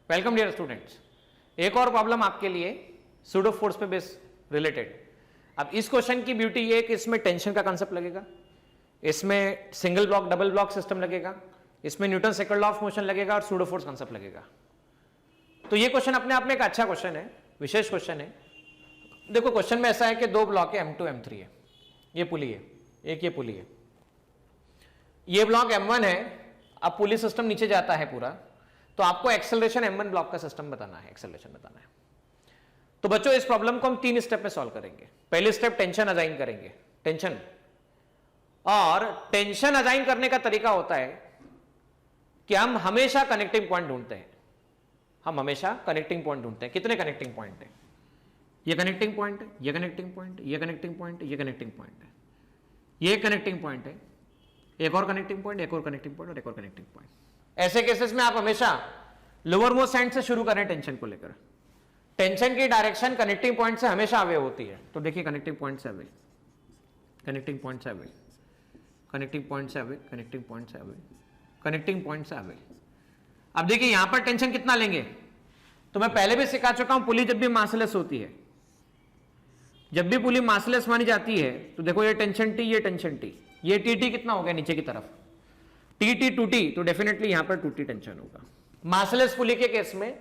Welcome dear students. एक और problem आपके लिए सूडो फोर्स पे बेस रिलेटेड। अब इस क्वेश्चन की ब्यूटी ये है कि इसमें टेंशन का कंसेप्ट लगेगा, इसमें single block double block system लगेगा, इसमें Newton second law of motion लगेगा और सूडो फोर्स कंसेप्ट लगेगा। तो ये क्वेश्चन अपने आप में एक अच्छा क्वेश्चन है, विशेष क्वेश्चन है। देखो क्वेश्चन में ऐसा है कि दो ब्लॉक है M2 M3 है, ये पुली है, एक ये पुली है, ये ब्लॉक M1 है। अब पुली सिस्टम नीचे जाता है पूरा, तो आपको एक्सेलरेशन M1 ब्लॉक का सिस्टम बताना है, एक्सेलरेशन बताना है। तो बच्चों इस प्रॉब्लम को हम 3 स्टेप में सॉल्व करेंगे। पहले स्टेप टेंशन असाइन करेंगे, टेंशन। और टेंशन असाइन करने का तरीका होता है कि हम हमेशा कनेक्टिंग पॉइंट ढूंढते हैं, हम हमेशा कनेक्टिंग पॉइंट ढूंढते हैं। कितने कनेक्टिंग पॉइंट है? ये कनेक्टिंग पॉइंट है, ये कनेक्टिंग पॉइंट है, ये कनेक्टिंग पॉइंट है, ये कनेक्टिंग पॉइंट है, ये कनेक्टिंग पॉइंट है, एक और कनेक्टिंग पॉइंट, एक और कनेक्टिंग पॉइंट और एक और कनेक्टिंग पॉइंट। ऐसे केसेस में आप हमेशा लोअर मोस्ट एंड से शुरू करें टेंशन को लेकर। टेंशन की डायरेक्शन कनेक्टिंग पॉइंट से हमेशा अवे होती है। तो देखिए कनेक्टिंग पॉइंट से अवे, कनेक्टिंग पॉइंट से अवे, कनेक्टिंग पॉइंट से अवे, कनेक्टिंग पॉइंट से अवे, कनेक्टिंग पॉइंट से अवे। अब देखिए यहां पर टेंशन कितना लेंगे, तो मैं पहले भी सिखा चुका हूं, पुली जब भी मासलेस होती है, जब भी पुली मासलेस मानी जाती है, तो देखो ये टेंशन टी, ये टेंशन टी, ये टी टी कितना हो गया नीचे की तरफ, टी टी टू टी, तो डेफिनेटली यहां पर टू टी टेंशन होगा। मासलेस पुली के केस में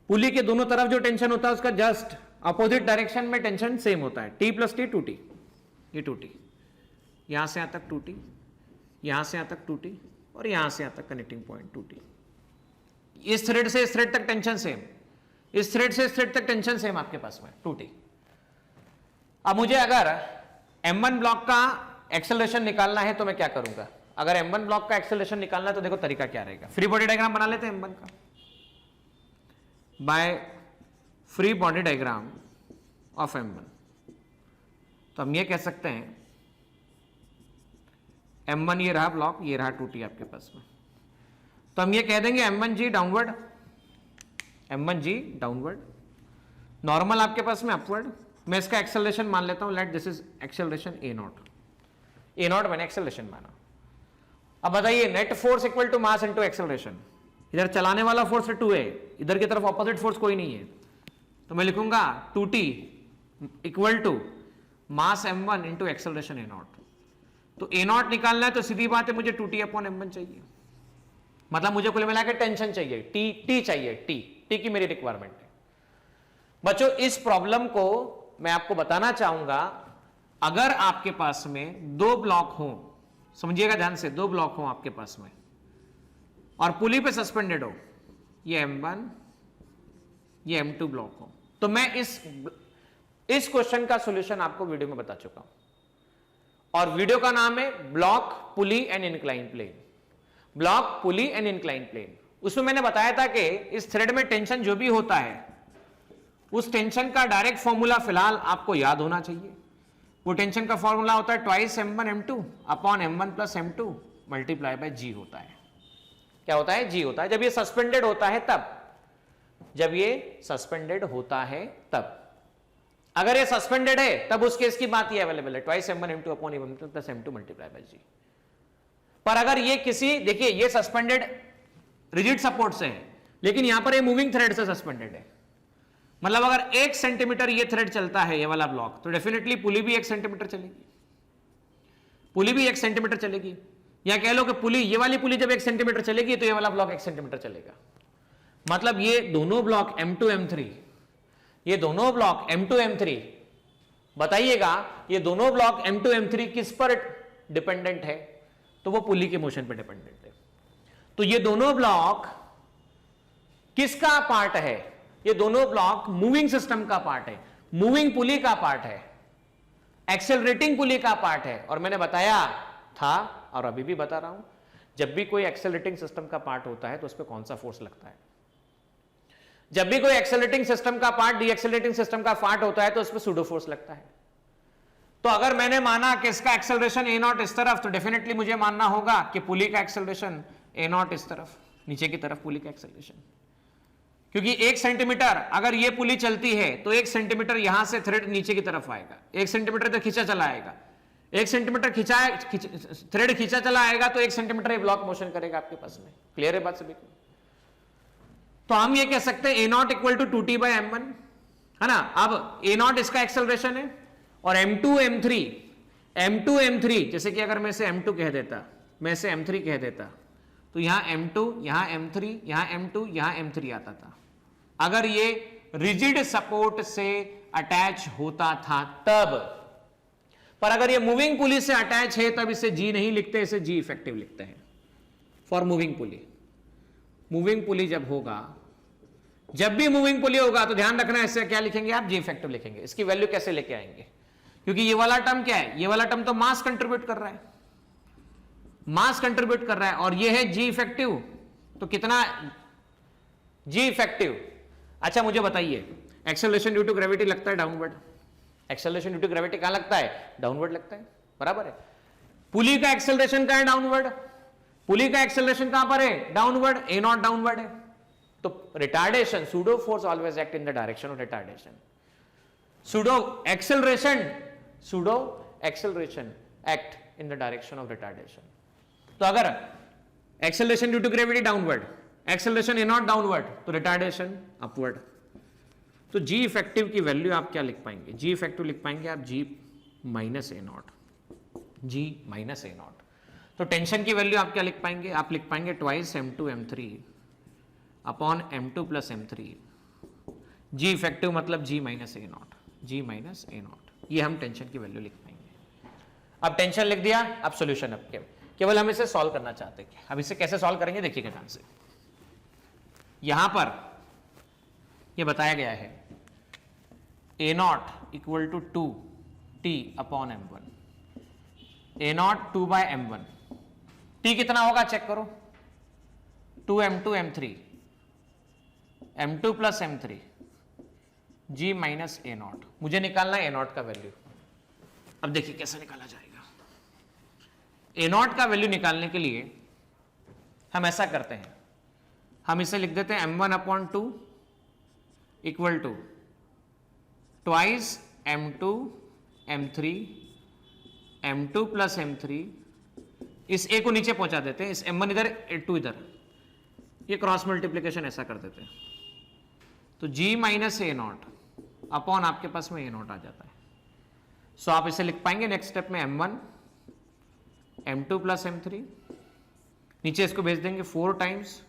पुली के दोनों तरफ जो टेंशन होता है उसका जस्ट अपोजिट डायरेक्शन में टेंशन सेम होता है, T plus T two T, ये टू टी, यहां से यहां तक टू टी, यहां से यहां तक टू टी और यहां से यहां तक कनेक्टिंग पॉइंट टू टी। इस थ्रेड से इस थ्रेड तक टेंशन सेम, इस थ्रेड से इस थ्रेड तक टेंशन सेम आपके पास में टू टी। अब मुझे अगर M1 ब्लॉक का एक्सेलरेशन निकालना है तो मैं क्या करूंगा? अगर M1 ब्लॉक का एक्सेलरेशन निकालना है तो देखो तरीका क्या रहेगा। फ्री बॉडी डायग्राम बना लेते हैं M1 का। By free body diagram of M1 तो हम ये कह सकते हैं M1 ये रहा ब्लॉक, ये रहा 2T आपके पास में, तो हम ये कह देंगे M1G downward, M1G downward, normal आपके पास में अपवर्ड। मैं इसका एक्सेलरेशन मान लेता हूं, let this is acceleration A nought मैंने एक्सेलरेशन माना। अब बताइए net force equal to mass into acceleration. इधर चलाने वाला फोर्स 2 है, इधर की तरफ ऑपोजिट फोर्स कोई नहीं है, तो मैं लिखूंगा 2T equal to mass M1 into acceleration A naught. तो A नॉट निकालना है तो सीधी बात है मुझे 2T अपॉन M1 चाहिए, मतलब मुझे कुल मिला के टेंशन चाहिए, टी चाहिए, टी की मेरी रिक्वायरमेंट है। बच्चों इस प्रॉब्लम को मैं आपको बताना चाहूंगा, अगर आपके पास में दो ब्लॉक हो, समझिएगा ध्यान से, दो ब्लॉक हो आपके पास में और पुली पे सस्पेंडेड हो, ये M1 ये M2 ब्लॉक हो, तो मैं इस क्वेश्चन का सॉल्यूशन आपको वीडियो में बता चुका हूं और वीडियो का नाम है block pulley and incline plane. Block pulley and incline plane, उसमें मैंने बताया था कि इस थ्रेड में टेंशन जो भी होता है उस टेंशन का डायरेक्ट फॉर्मूला फिलहाल आपको याद होना चाहिए। वो टेंशन का फॉर्मूला होता है twice M1 M2 upon M1 plus M2 multiply by G होता है। क्या होता है? G होता है। जब ये सस्पेंडेड होता है तब, जब ये सस्पेंडेड होता है तब, अगर ये सस्पेंडेड है तब उस केस की बात ये अवेलेबल है, twice M1 M2 upon M1 plus M2 multiply by G। पर अगर ये किसी, देखिए ये सस्पेंडेड रिजिड सपोर्ट से है, लेकिन यहां पर ये मूविंग थ्रेड से सस्पेंडेड है, मतलब अगर 1 सेंटीमीटर ये थ्रेड चलता है, ये वाला ब्लॉक, तो डेफिनेटली पुली भी 1 सेंटीमीटर चलेगी, पुली भी 1 सेंटीमीटर चलेगी। या कह लो कि पुली, ये वाली पुली जब 1 सेंटीमीटर चलेगी तो ये वाला ब्लॉक 1 सेंटीमीटर चलेगा। मतलब ये दोनों ब्लॉक M2 M3, ये दोनों ब्लॉक M2 M3, बताइएगा ये दोनों ब्लॉक M2 M3 किस पर डिपेंडेंट है? तो वो पुली के मोशन पर डिपेंडेंट है। तो ये दोनों ब्लॉक किसका पार्ट है? ये दोनों ब्लॉक मूविंग सिस्टम का पार्ट है, मूविंग पुली का पार्ट है, एक्सेलरेटिंग पुली का पार्ट है। और मैंने बताया था और अभी भी बता रहा हूं, जब भी कोई एक्सेलरेटिंग सिस्टम का पार्ट होता है तो उस पर कौन सा फोर्स लगता है? जब भी कोई एक्सेलरेटिंग सिस्टम का पार्ट डीएक्सेलरेटिंग सिस्टम का पार्ट होता है तो उस पर सूडो फोर्स लगता है। तो अगर मैंने माना कि इसका एक्सेलरेशन A नॉट इस तरफ, तो डेफिनेटली मुझे मानना होगा कि पुली का एक्सेलरेशन A नॉट इस तरफ, नीचे की तरफ पुली का एक्सेलरेशन, क्योंकि 1 सेंटीमीटर अगर ये पुली चलती है तो 1 सेंटीमीटर यहां से थ्रेड नीचे की तरफ आएगा, 1 सेंटीमीटर तक खींचा चला आएगा, 1 सेंटीमीटर थ्रेड खींचा चला आएगा तो 1 सेंटीमीटर ये ब्लॉक मोशन करेगा आपके पास में। क्लियर है बात सभी को? तो हम ये कह सकते हैं a naught equal to 2t by m1, है ना। अब ए नॉट इसका एक्सेलरेशन है और m2 m3 जैसे कि अगर मैं इसे m2 कह देता, मैं इसे m3 कह देता, तो यहां m2, यहां m3, यहां m2, यहां m3 आता था। अगर ये रिजिड सपोर्ट से अटैच होता था तब, पर अगर ये मूविंग पुली से अटैच है तब इसे जी नहीं लिखते, इसे जी इफेक्टिव लिखते हैं फॉर मूविंग पुली। मूविंग पुली जब होगा, जब भी मूविंग पुली होगा तो ध्यान रखना इससे क्या लिखेंगे आप, जी इफेक्टिव लिखेंगे। इसकी वैल्यू कैसे लेके आएंगे, क्योंकि ये वाला टर्म क्या है, ये वाला टर्म तो मास कंट्रीब्यूट कर रहा है, मास कंट्रीब्यूट कर रहा है, और ये है जी इफेक्टिव, तो कितना जी इफेक्टिव। अच्छा मुझे बताइए, एक्सेलरेशन ड्यू टू ग्रेविटी लगता है downward, acceleration due to gravity कहां लगता है, डाउनवर्ड लगता है, बराबर है। पुली का एक्सेलरेशन कहां है, डाउनवर्ड, पुली का एक्सेलरेशन कहां पर है, डाउनवर्ड, ए नॉट डाउनवर्ड है। तो retardation, pseudo force always act in the direction of retardation, pseudo acceleration act in the direction of retardation. तो अगर acceleration due to gravity downward, acceleration a naught downward, तो retardation upward. तो g effective की value आप क्या लिख पाएंगे, जी effective लिख पाएंगे आप g minus a naught, g minus a naught. तो टेंशन की वैल्यू आप क्या लिख पाएंगे, आप लिख पाएंगे twice m2 m3 upon m2 plus m3। G effective मतलब g minus a naught, g minus a naught, ये हम टेंशन की वैल्यू लिख पाएंगे। अब टेंशन लिख दिया, अब सॉल्यूशन, अब केवल हम इसे सॉल्व करना चाहते हैं। अब इसे कैसे सॉल्व करेंगे देखिएगा ध्यान से। यहां पर यह बताया गया है a naught equal to 2t upon m1, a naught 2 by m1, t कितना होगा चेक करो, 2m2 m3, m2 plus m3, g minus a naught. मुझे निकालना है ए नॉट का वैल्यू। अब देखिए कैसे निकाला जाएगा। ए नॉट का वैल्यू निकालने के लिए हम ऐसा करते हैं, हम इसे लिख देते हैं m1 upon 2 equal to twice m2 m3, m2 plus m3, इस a को नीचे पहुंचा देते हैं, इस m1 इधर a2 इधर, ये क्रॉस मल्टीप्लीकेशन ऐसा कर देते हैं, तो g minus a naught upon आपके पास में ए नॉट आ जाता है। सो आप इसे लिख पाएंगे नेक्स्ट स्टेप में m1 m2 प्लस m3, नीचे इसको भेज देंगे 4 times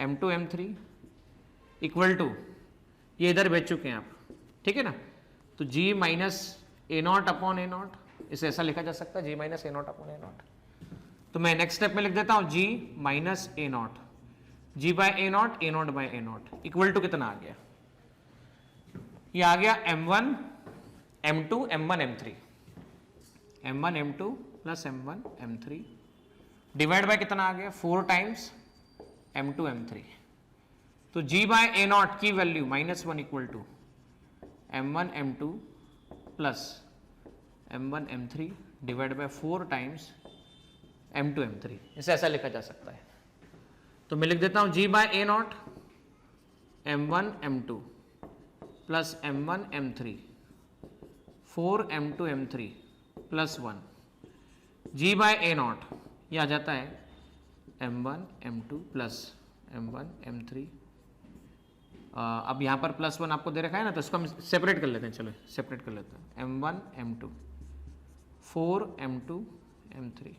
m2 m3 equal to, ये इधर भेज चुके हैं आप, ठीक है ना। तो g minus a naught upon a naught, इसे ऐसा लिखा जा सकता है g minus a naught upon a naught. तो मैं नेक्स्ट स्टेप में लिख देता हूं g minus a naught, g by a naught by a naught equal to कितना आ गया, ये आ गया m1 m2 m1 m3, m1 m2 plus m1 m3 divide bye कितना आ गया 4 टाइम्स m2 m3। तो g बाय ए नॉट की value -1 equal to m1 m2 plus m1 m3 divide by 4 times m2 m3, इसे ऐसा लिखा जा सकता है। तो मैं लिख देता हूं g by a naught m1 m2 plus m1 m3 4 m2 m3 plus 1, g by a naught ये आ जाता है m1 m2 plus m1 m3। अब यहाँ पर +1 आपको दे रखा है ना, तो इसको हम सेपरेट कर लेते हैं, चलो सेपरेट कर लेते हैं। m1 m2 4 m2 m3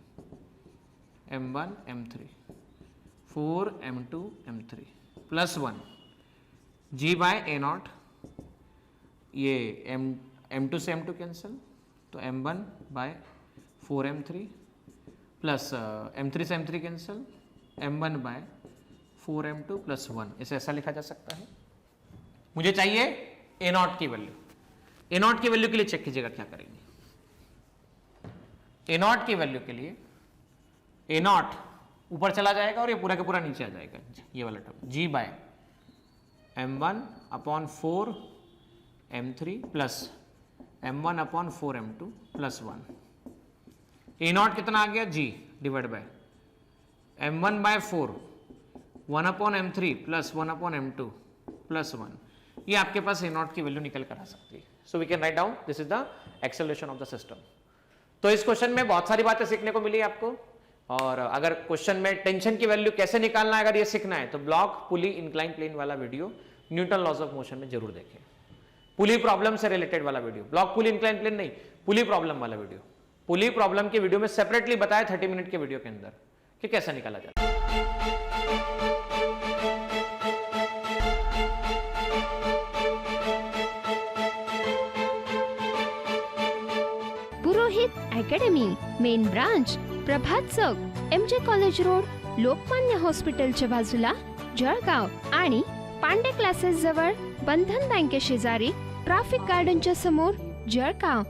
m1 m3 4 m2 m3 plus 1 g by a naught, ये m2 से m2 कैंसिल, तो m1 by 4 m3 plus m3 से m3 cancel, m1 by 4 m2 plus 1, इसे ऐसा लिखा जा सकता है। मुझे चाहिए ए नॉट की वैल्यू। ए नॉट की वैल्यू के लिए चेक कीजिएगा क्या करेंगे। ए नॉट की वैल्यू के लिए ए नॉट ऊपर चला जाएगा और ये पूरा का पूरा नीचे आ जाएगा, ये वाला term g by m1 upon 4 m3 plus m1 upon 4 m2 plus 1। A naught कितना आ गया g divide by m1 by 4 1 upon m3 plus 1 upon m2 plus 1, ये आपके पास ए नॉट की वैल्यू निकल कर आ सकती है। So we can write down this is the acceleration of the system. तो इस क्वेश्चन में बहुत सारी बातें सीखने को मिली आपको, और अगर क्वेश्चन में टेंशन की वैल्यू कैसे निकालना है अगर ये सीखना है तो ब्लॉक, पुली, इंक्लाइन प्लेन वाला video Newton laws of motion में जरूर देखें। पुली प्रॉब्लम से रिलेटेड वाला video, block pulley incline plane नहीं, पुली प्रॉब्लम वाला वीडियो। पुली प्रॉब्लम के वीडियो में सेपरेटली बताया 30 मिनट के वीडियो के अंदर कि कैसे निकाला जाता है। पुरोहित अकॅडमी, मेन ब्रांच प्रभात चौक, MJ कॉलेज रोड, लोकमान्य हॉस्पिटलच्या बाजूला, जळगाव आणि पांडे क्लासेस जवळ, बंधन बँके शेजारी, ट्रॅफिक गार्डनच्या समोर, जळगाव।